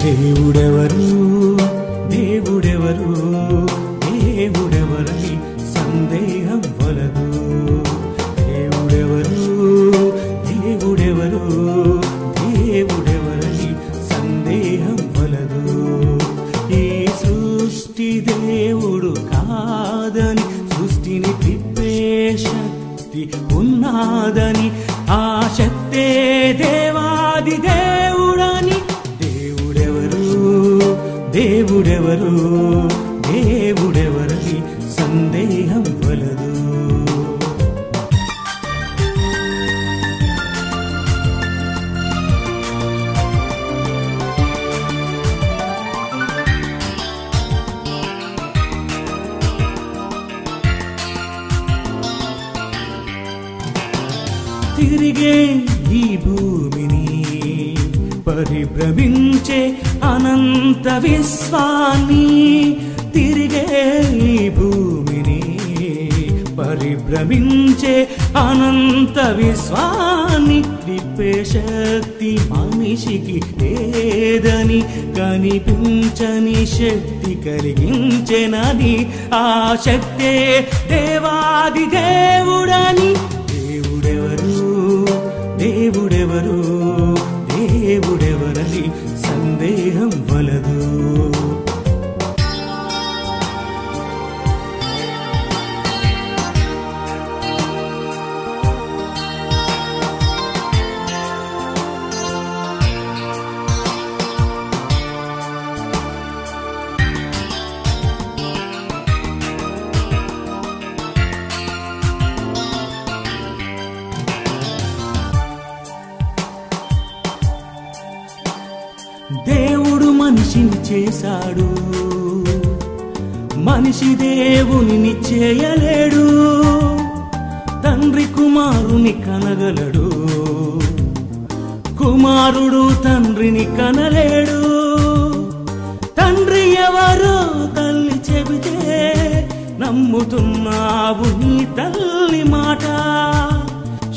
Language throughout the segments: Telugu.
దేవుడెవరు దేవుడెవరు దేవుడెవరని సందేహం వలదు. దేవుడెవరు దేవుడెవరు దేవుడెవరని సందేహం వలదు. ఈ సృష్టి దేవుడు కాదని, సృష్టిని తిప్పే శక్తి ఉన్నాదని, ఆ శక్తే దేవాది దేవుడని. దేవుడెవరు దేవుడెవరు దేవుడెవరని సందేహం వలదు. తిరిగే ఈ భూమిని పరిభ్రమించే అనంత విశ్వాన్ని, తిరిగే ఈ భూమిని పరిభ్రమించే అనంత విశ్వాన్ని తిప్పే శక్తి మనిషికి లేదని, కనిపించని శక్తి కలిగించెనని, ఆ శక్తే దేవాది దేవుడని. దేవుడెవరు దేవుడెవరు దేవుడెవరని సందేహం వలదు. దేవుడు మనిషిని చేశాడు, మనిషి దేవునిని చేయలేడు. తండ్రి కుమారుని కనగలడు, కుమారుడు తండ్రిని కనలేడు. తండ్రి ఎవరో తల్లి చెబితే నమ్ముతున్నావు నీ తల్లి మాట.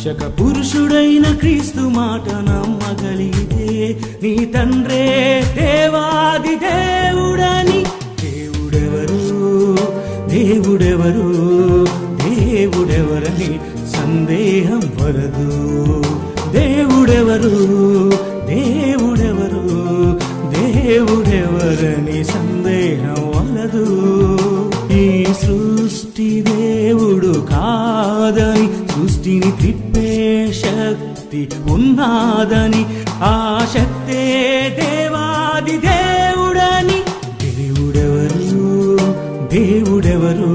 శక పురుషుడైన క్రీస్తు మాట నమ్మగలిగితే నీ తండ్రే దేవాది దేవుడని. దేవుడెవరు దేవుడెవరు దేవుడెవరని సందేహం వలదు. దేవుడెవరు దేవుడెవరు దేవుడెవరని సందేహం వలదు. ఈ సృష్టి దేవుడు కాదని, సృష్టిని తిప్పే శక్తి ఉన్నాదని, ఆ శక్తే దేవాది దేవుడని. దేవుడెవరు దేవుడెవరు